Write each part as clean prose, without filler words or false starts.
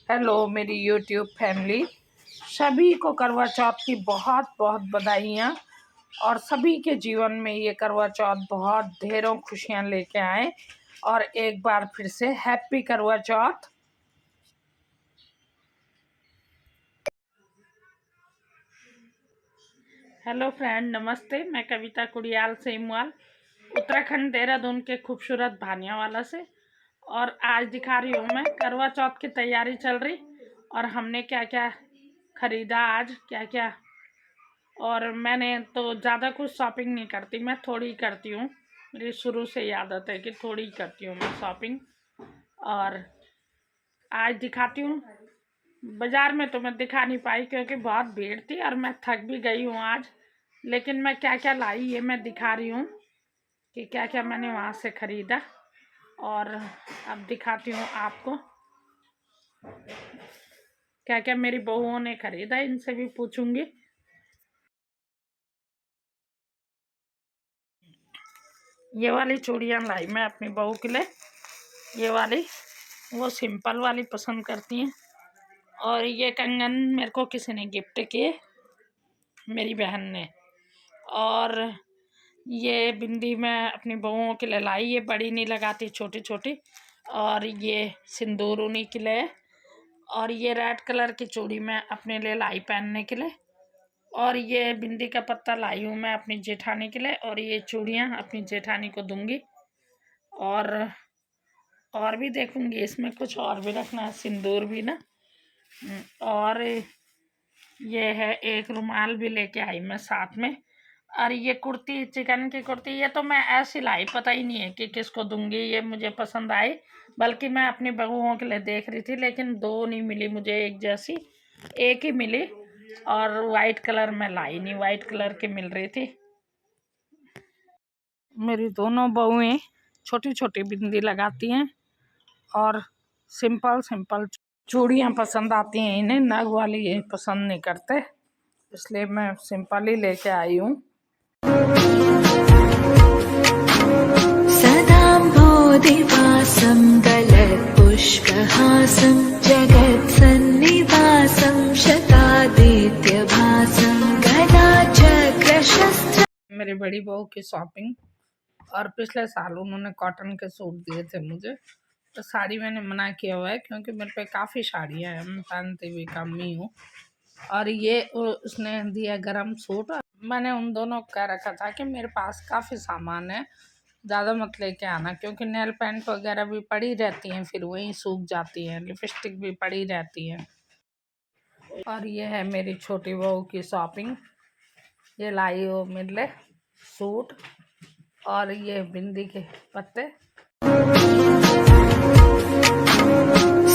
Hello मेरी YouTube family, सभी को करवा चौथ की बहुत बहुत बधाइयाँ। और सभी के जीवन में ये करवा चौथ बहुत ढेरों खुशियाँ लेके आए। और एक बार फिर से हैप्पी करवा चौथ। हेलो फ्रेंड, नमस्ते। मैं कविता कुड़ियाल सेमवाल, उत्तराखंड देहरादून के खूबसूरत भानियावाला से। और आज दिखा रही हूँ मैं करवा चौथ की तैयारी चल रही और हमने क्या क्या खरीदा आज, क्या क्या। और मैंने तो ज़्यादा कुछ शॉपिंग नहीं करती, मैं थोड़ी करती हूँ। मेरी शुरू से ही आदत है कि थोड़ी करती हूँ मैं शॉपिंग। और आज दिखाती हूँ। बाज़ार में तो मैं दिखा नहीं पाई क्योंकि बहुत भीड़ थी और मैं थक भी गई हूँ आज। लेकिन मैं क्या क्या लाई ये मैं दिखा रही हूँ कि क्या क्या मैंने वहाँ से ख़रीदा। और अब दिखाती हूँ आपको क्या क्या मेरी बहुओं ने ख़रीदा, इनसे भी पूछूंगी। ये वाली चूड़ियाँ लाई मैं अपनी बहू के लिए। ये वाली वो सिंपल वाली पसंद करती हैं। और ये कंगन मेरे को किसी ने गिफ्ट किए, मेरी बहन ने। और ये बिंदी मैं अपनी बहुओं के लिए लाई, ये बड़ी नहीं लगाती, छोटी छोटी। और ये सिंदूर उन्हीं के लिए। और ये रेड कलर की चूड़ी मैं अपने लिए लाई पहनने के लिए। और ये बिंदी का पत्ता लाई हूँ मैं अपनी जेठानी के लिए। और ये चूड़ियाँ अपनी जेठानी को दूंगी। और भी देखूंगी इसमें कुछ और भी रखना है, सिंदूर भी ना। और ये है एक रुमाल भी लेके आई मैं साथ में। और ये कुर्ती, चिकन की कुर्ती, ये तो मैं ऐसी लाई, पता ही नहीं है कि किसको दूंगी। ये मुझे पसंद आई, बल्कि मैं अपनी बहुओं के लिए देख रही थी, लेकिन दो नहीं मिली मुझे एक जैसी, एक ही मिली। और वाइट कलर में लाई नहीं, वाइट कलर की मिल रही थी। मेरी दोनों बहुएं छोटी छोटी बिंदी लगाती हैं और सिंपल सिंपल चूड़ियाँ पसंद आती हैं इन्हें, नग वाली ये पसंद नहीं करते, इसलिए मैं सिंपल ही लेके आई हूँ। सदाम्भोधिवासं गलत्पुष्पहासं जगत्सन्निवासं शतादित्यभासं गदाचक्रशस्त्र। मेरी बड़ी बहू की शॉपिंग। और पिछले साल उन्होंने कॉटन के सूट दिए थे मुझे, तो साड़ी मैंने मना किया हुआ है क्योंकि मेरे पे काफ़ी साड़ियाँ हैं, मैं पहनती भी कम ही हूँ। और ये उसने दिया गरम सूट। मैंने उन दोनों को कह रखा था कि मेरे पास काफ़ी सामान है, ज़्यादा मत लेके आना, क्योंकि नेल पेंट वगैरह भी पड़ी रहती हैं, फिर वहीं सूख जाती हैं, लिपस्टिक भी पड़ी रहती है। और ये है मेरी छोटी बहू की शॉपिंग। ये लाई हो मेरे लिए सूट और ये बिंदी के पत्ते।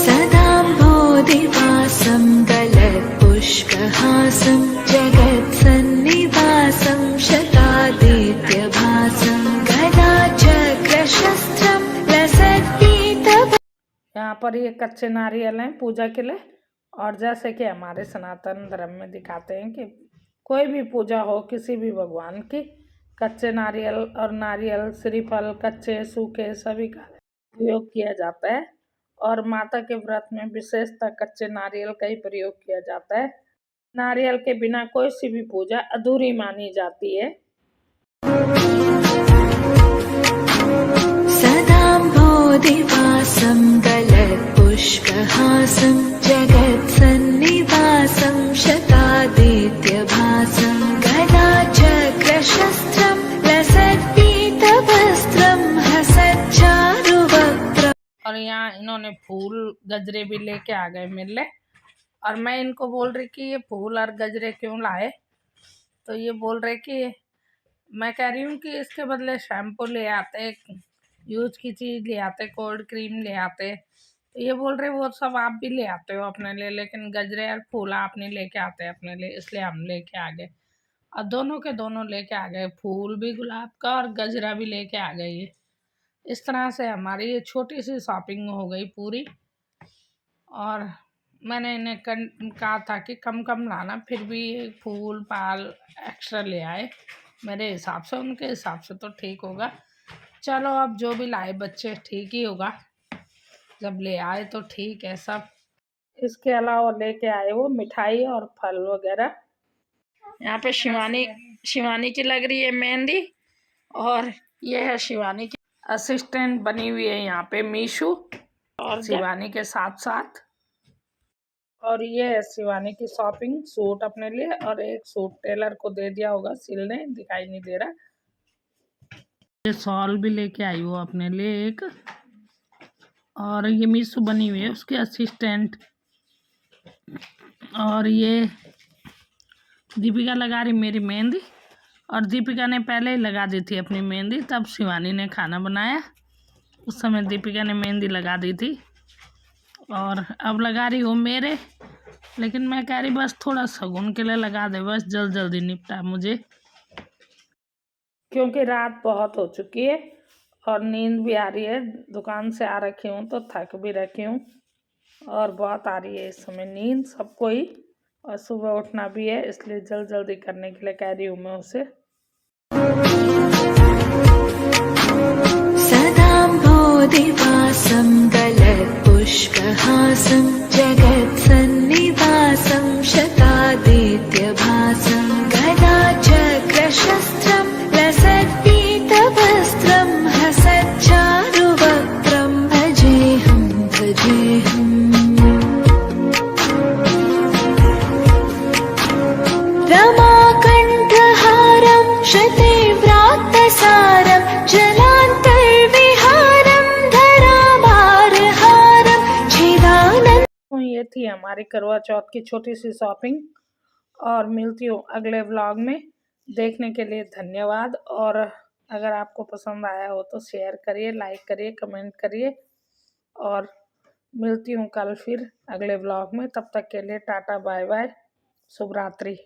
सदाम्भोधिवासं गलत्पुष्पहासं जगत्सन्निवासं शतादित्यभासं गदाचक्रशस्त्रं लसत्पीतभूषणं। यहाँ पर ये कच्चे नारियल हैं पूजा के लिए। और जैसे कि हमारे सनातन धर्म में दिखाते हैं कि कोई भी पूजा हो किसी भी भगवान की, कच्चे नारियल और नारियल, श्रीफल, कच्चे सूखे सभी का प्रयोग किया जाता है। और माता के व्रत में विशेषतः कच्चे नारियल का ही प्रयोग किया जाता है। नारियल के बिना कोई सी भी पूजा अधूरी मानी जाती है। सदाम्भोधिवासं गलत्पुष्पहासं जगत्सन्निवासं शतादित्यभासं गदाचक्रशस्त्रं लसत्पीतवस्त्रं हसच्चारुवक्त्रम्। और यहाँ इन्होंने फूल गजरे भी लेके आ गए मेरे लिए। और मैं इनको बोल रही कि ये फूल और गजरे क्यों लाए, तो ये बोल रहे कि मैं कह रही हूँ कि इसके बदले शैम्पू ले आते, यूज की चीज़ ले आते, कोल्ड क्रीम ले आते। तो ये बोल रहे वो सब आप भी ले आते हो अपने लिए, लेकिन गजरे और फूल आप नहीं लेके आते अपने लिए, इसलिए हम लेके आ गए। और दोनों के दोनों लेके आ गए, फूल भी गुलाब का और गजरा भी लेके आ गए ये। इस तरह से हमारी ये छोटी सी शॉपिंग हो गई पूरी। और मैंने इन्हें कहा था कि कम कम लाना, फिर भी फूल पाल एक्स्ट्रा ले आए। मेरे हिसाब से, उनके हिसाब से तो ठीक होगा। चलो अब जो भी लाए बच्चे ठीक ही होगा, जब ले आए तो ठीक है सब। इसके अलावा लेके आए वो मिठाई और फल वगैरह। यहाँ पे शिवानी की लग रही है मेहंदी, और ये है शिवानी की असिस्टेंट बनी हुई है यहाँ पे मीशू, और शिवानी के साथ साथ। और ये है शिवानी की शॉपिंग, सूट अपने लिए, और एक सूट टेलर को दे दिया होगा सिलने, दिखाई नहीं दे रहा। ये शॉल भी लेके आई वो अपने लिए एक, और ये मीशू बनी हुई है उसके असिस्टेंट। और ये दीपिका लगा रही मेरी मेहंदी, और दीपिका ने पहले ही लगा दी थी अपनी मेहंदी, तब शिवानी ने खाना बनाया, उस समय दीपिका ने मेहंदी लगा दी थी। और अब लगा रही हूँ मेरे, लेकिन मैं कह रही बस थोड़ा शगुन के लिए लगा दे, बस जल्दी निपटा मुझे, क्योंकि रात बहुत हो चुकी है और नींद भी आ रही है। दुकान से आ रखी हूँ तो थक भी रखी हूँ, और बहुत आ रही है इस समय नींद सबको ही, और सुबह उठना भी है, इसलिए जल्दी करने के लिए कह रही हूँ मैं उसे। सदाम्भोधिवासं गलत्पुष्पहासं जगत्सन्निवासं शतादित्यभासं गदाचक्रशस्त्रं लसत्पीतवस्त्रं हसच्चारुवक्त्रं भजेऽहं रमाकण्ठहारं शतीव्रातसारं जलान्तर्विहारं धराभारहारं चिदानन्दं। ये थी हमारी करवा चौथ की छोटी सी शॉपिंग, और मिलती हूँ अगले व्लॉग में। देखने के लिए धन्यवाद, और अगर आपको पसंद आया हो तो शेयर करिए, लाइक करिए, कमेंट करिए, और मिलती हूँ कल फिर अगले व्लॉग में। तब तक के लिए टाटा बाय बाय, शुभ रात्रि।